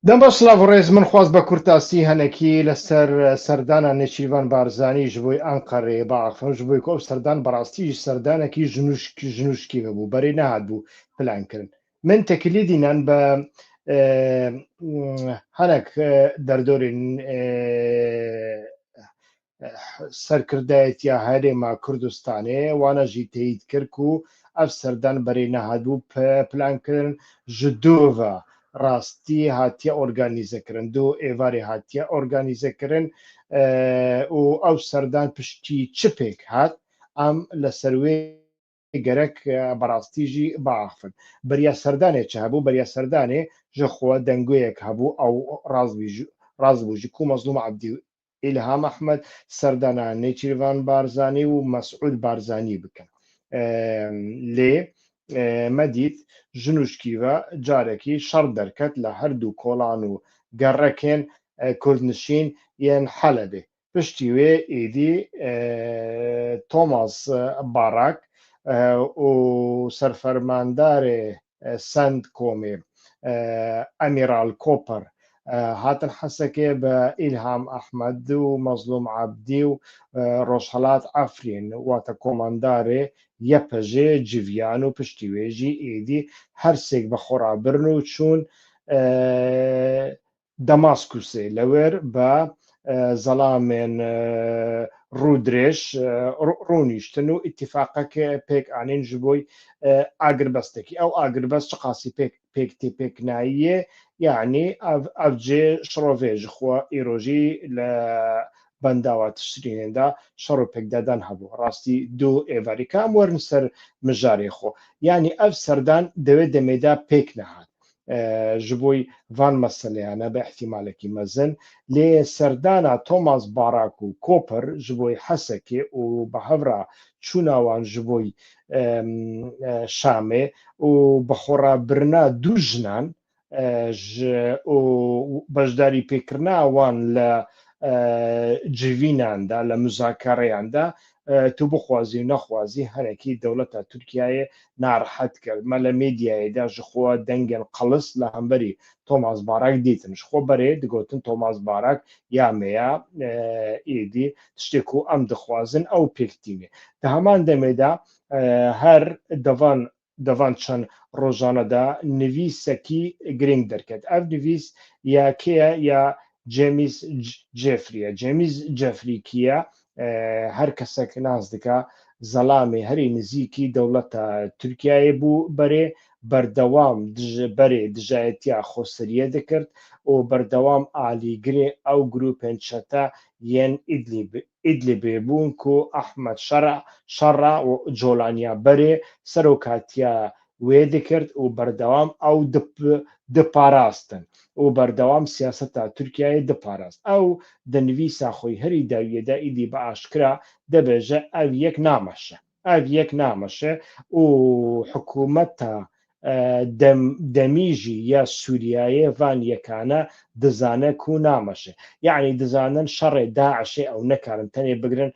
دەم بە سلااو ڕێز من خواست بە کورتاسی هەنێکی لەسەر سەردانە نێچیروان بارزانانی ji بۆی ئەنقەرێ باخم ji بۆی کۆ سەردان بەڕاستیش سەردانێکی ژنوشکی هەبوو بەرێ نەهات بوو پلانکردن من تەکلیدینان بە هەنێک دەردۆرین سەرکردایەتیا هەرێما کوردستانێ وانەژی تێیت کرد و ئەف سەردان بەرێ نەهات بوو پلانکردن ji dûva rastî hatiye organîzekirin dû êvarê hatiye organîzekirin û ew serdan piştî çi pêk hat em li ser wê gerek berastî jî biaxivin. Beriya serdanê çi hebû? Beriya serdanê ji xwe dengûyek hebû ew raz bû ji ku Mazlûm Ebdî û İlham Ehmed serdana Nêçîrvan Barzanî û Mesûd Barzanî bikin. Lê me dît jinûşkî ve carekî şer derket li herdû kolan û gerekên Kurdnişîn yên Helebê. Piştî wê êdî Thomas Barak û serfermandarê Sendkomê Emiral Koper hatin hesekê bi İlham Ehmed û Mazlûm Ebdî û Rojhilat Efrîn wate komandarê YPJ Civiyan û piştî wê jî êdî her sêk bi xwe re birin û çûn Damaskusê li wêr bi zelamên rûdirêj rûnîştin û îtîfaqeke pêk anîn ji bo agiribestekî. Ew agiribest çi qasî pêk tê pêknayî yani ev cê şirovê ji xwe îro jî li bendava Tişrînê de şer û pêkdadan hebû. Rastî dû êvarî em werin ser mijarê xwe. Yani ev serdan di wê demê de pêk nehat. Ji bo van meseleyan bi ihtimalekî mezin lê serdana Thomas Barak û Koper ji bo Hesekê û bi hev re çûna wan ji bo Şamê û bi xwe re birina dû jinan û beşdarî pêkirina wan li civînan de li muzakereyan de tu bixwazî û nexwazî henekî dewleta Tirkiyeyê narahet kir. Me li mêdyayê de ji xwe dengên qelis li hemberî Thomas Barak dîtin. Ji xwe berê digotin Thomas Barak ya me ya êdî tiştê ku em dixwazin ew pêk tîne. Di heman demê de her devan çend rojane de nivîsekî giring derket. Ev nivîs ya kê ye ya James Jeffrey. James Jeffrey kî her kesek nas dike zelamê herî nizîkî dewleta Tirkiyeyê bû berê berdewam berê dijayetiya xweseriyê dikirt û berdewam alîgirê ew grûpên çete yên Îdlibê bûn ku Ehmed Şera û Colaniya berê serokatiya wê dikirt û berdewam ew diparastin û berdewam siyaseta Tirkiyeyê diparast. Ew di nivîsa xwe herî dawiyê de êdî bi aşkira dibêje ev yek nameşe. Ev yek nameşe û hikûmeta demî jî ya Sûriyeyê van yekane dizane ku nameşe. Yani dizanin şerê Daişê ew nekarin tenê bigirin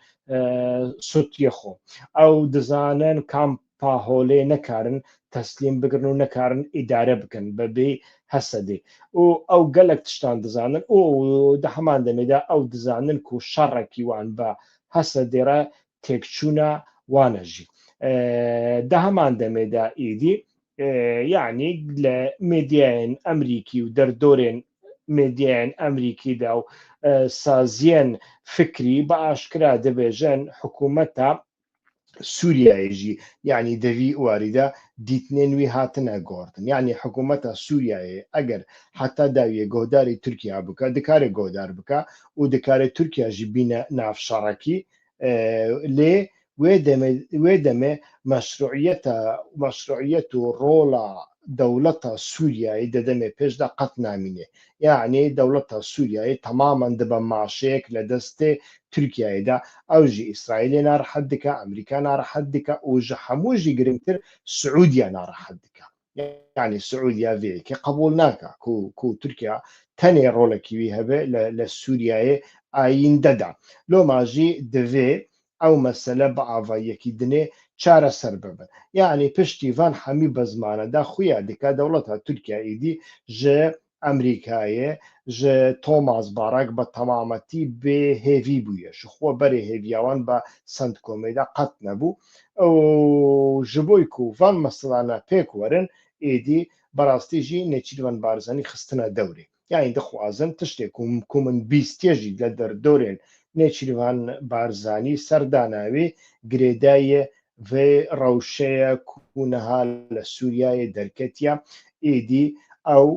sûtiyê xwe. Ew dizanin kampa holê nekarin teslîm bigirin û nekarin îdare bikin bibê Hesedê. û ew gelek tiştan dizanin û di heman demê de ew dizanin ku şerekî wan bi Hesedê re têkçûna wan e jî. Di heman demê de êdî yani li mêdyayên Emerîkî û derdorên mêdyayên Emerîkî de û saziyên fikrî bi aşkira dibêjin hikûmeta Sûriyeyê jî yani di vî warî de dîtinên wî hatine gordin. Yani hikûmeta Sûriyeyê eger heta dawiye guhdarê Tirkiye bike dikare guhdar bike û dikare Tirkiye jî bîne nav şerekî lê wê demê meşruiyet û rola dewleta Sûriyeyê di demê pêş de qet namîne. Yani dewleta Sûriyeyê temamen dibe maşeyek li destê Tirkiyeyê de ew jî İsraîlê narahet dike, Amerîka narahet dike û ji hemû jî girîngtir Siûdiya narahet dike. Yani Siûdiya vê yekê qebûl nake ku Tirkiye tenê rolekî wî hebe li Sûriyeyê ayînde de. Loma jî divê ew mesele bi avayekî dinê çareser bibin. Yani piştî van hemî bi zimane de xuya dike dewleta Tirkiye êdî ji ئەمریکایە ji تۆماس باراک بە تەمامەتی بێ هێوی بووە شخۆ بەرێ هێویاوان بە سند کۆمێدا قەت نەبوو ئەو ji بۆی ku van meselana pêk werin êdî berastiî Nêçîrvan Barzanî xistine dewrê yani dixwazin tiştê ku min bîstiye jî li derdorên Nêçîrvan Barzanî serdana wê girêdayê vê rewşeya ku niha li Sûriyayê derketiye êdî ew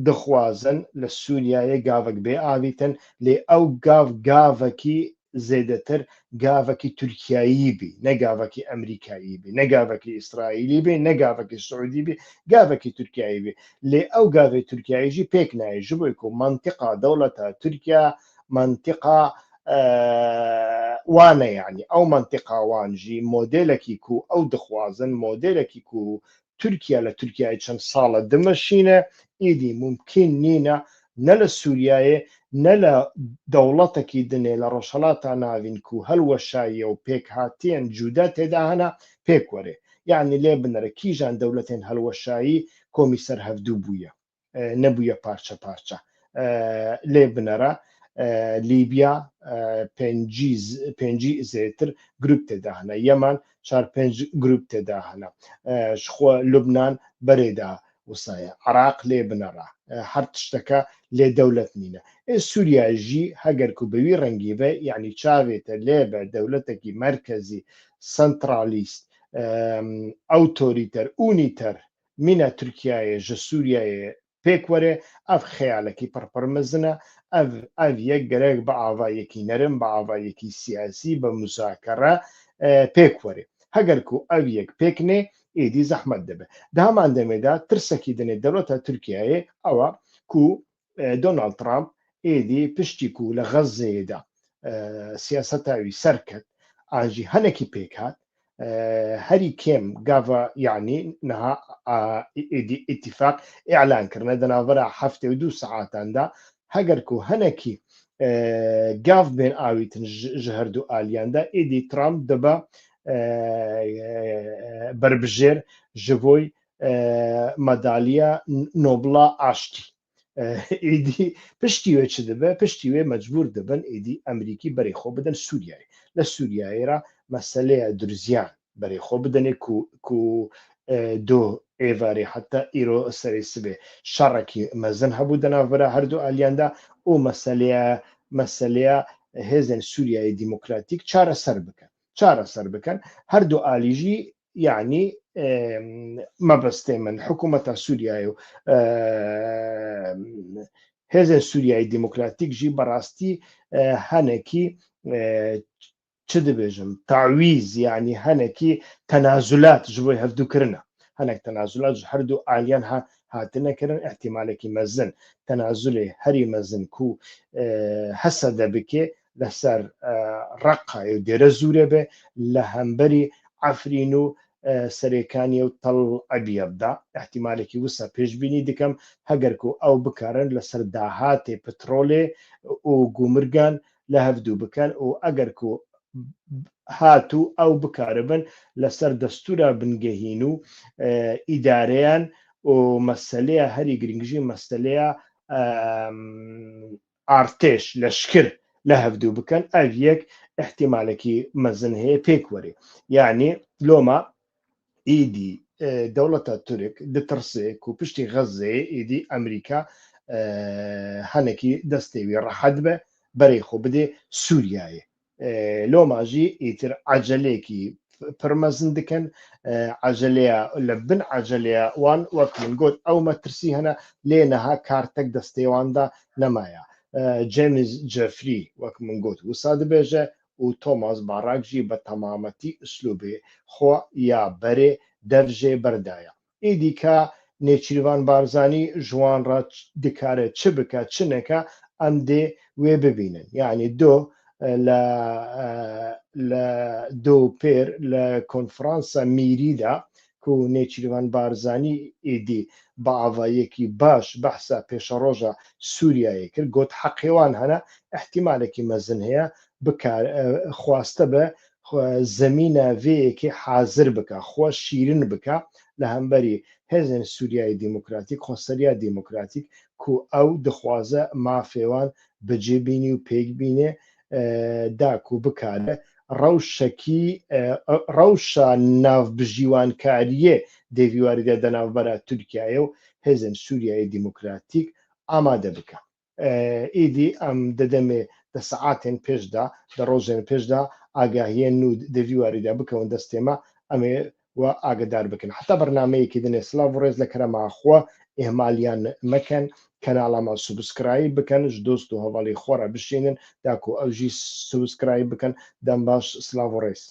dixwazin li Sûriyayê gavek bêavîtin lê ew gav gavekî zêdetir gavekî Tirkiyeyî bî ne gavekî Emerîkayî bî ne gavekî İsraîlî bî ne gavekî Siûdî bî gavekî Tirkiyeyî bî lê ew gavê Tirkiyeyî jî pêk nayê ji bo ku mantiqa dewleta Tirkiye mantiqa wan e yani ew mantiqa wan jî modelekî ku ew dixwazin modelekî ku Tirkiye li Tirkiyeyê çend sal e dimeşîne êdî mumkîn nîne ne li Sûriyayê ne li dewletekî dinê li Rojhilata Navîn ku hilweşayiye û pêkhatiyên cuda têda hene pêk were yani lê binêre kîjan dewletên hilweşayî komî serhevdû bûye nebûye parça parça lê binêre Libya pêncî zêtir grup têda hene Yemen çar pênc grup têda hene ji xwe Lubnan berê da wisa ye Iraq lê binêre her tişteke lê dewlet nîne Sûriya jî heger ku bi wî rengî be yani çavê te lê be dewletekî merkezî sentralîst awtorîter unîter mîna Tirkiyeyê ji Sûriyeyê pêk were ev xeyalekî pir mezin e ev yek gerek bi avayekî nerin bi avayekî siyasî bi muzakere pêk were heger ku ev yek pêk nê êdî zehmet dibe di heman demê de tirsekî dinê dewleta Tirkiyeyê ew e ku Donald Trump êdî piştî ku li Xezeyê de siyaseta wî serket an jî henekî pêk hat herî kêm gava yani niha êdî îtîfaq îlan kirine di navbera heftê û 2 saetan de heger ku henekî gav bên avîtin ji her du aliyan de êdî Trump dibe berbijêr ji bo medalya Nobela Aştî êdî piştî wê çi dibe piştî wê mecbûr dibin êdî Emerîkî berê xwe bidin Sûriyeyê li Sûriyeyê re meseleya Durziyan berê xwe bidin ku du êvarê heta îro serê sibê şerekî mezin hebû di navbera her du aliyan de û meseleya hêzên Sûriyeyê Demokratîk çareser bikin her du alî jî yani mebestê min hikûmeta Sûriyeyê û hêzên Sûriyeyê Demokratîk jî berastî henekî çi dibêjim tawîz yani henekî tenazulat ji bo hevdûkirine henek tenazulat ji her du aliyan hatine kirin ihtimalekî mezin tenazulê herî mezin ku hesa de bike li ser Reqqayê û Dêrezûrê be li hemberî Efrîn û serêkaniyê û Tel Abyad de ihtimalekî wisa pêşbînî dikim heger ku ew bikarin li ser dahatê petrolê û gûmirgan li hevdû bikin û eger ku hatû ew bikaribin li ser destûra bingehîn û îdareyan û meseleya herî giring jî meseleya artêş leşkir li hevdû bikin ev yek ihtimalekî mezin heye pêk were yani loma êdî dewleta Tirk ditirse ku piştî Xezeyê êdî Emerîka henekî destê wî rehet be berê xwe bide Sûriyeyê loma jî êtir ecelekî pir mezin dikin eceleya li bin eceleya wan wek min got ew me tirsî hene lê niha kartek destê wan de nemaye James Jeffrey wek min got wisa dibêje û Thomas Barak jî bi temametî üslûbê xwe ya berê dev jê berdaye êdî ka Nêçîrvan Barzanî ji wan re dikare çi bike çi neke em dê wê bibînin yani دو پێر لە کۆنفرانسا میری دا ku Nêçîrvan Barzanî êdî bi avayekî baş behsa pêşeroja Sûriyeyê kir got heqê wan hene ihtimalekî mezin heye xwaste be زمینە vەیەکی حازر بکە خۆ شیرن بکە لە هەمبەری هێزن سووریای دیموکراتیک خۆسەریا دیموکراتیک کو ئەو دخوازە مافێوان بەجێبینی و پێک بینێ داکو بکارە ڕەوشە ناوبژیوانکاریە دەیڤیواریدا دەناوبەرە تورکایە و هێزن سووریای دیموکراتیک ئامادە بکە ئیدی ئەم دەدەمێ دە سەعاتێن پێشدا دە ڕۆژێن پێشدا ئاگاهیە نود دەڤیواریدا بکەون دەستێمە ئەمێ و ئاگدار بکەن حتا بەرنمەیەکی دنێ سلااو ڕێز لە کەرەماخوا ئێمالیان مەکەن کەناڵەمە سوبسکرایب بکەن دۆست و هەواڵی خۆرە بشینن داکو ئەوژی سوبسکرایب بکەن دەم باش سلااو ڕێز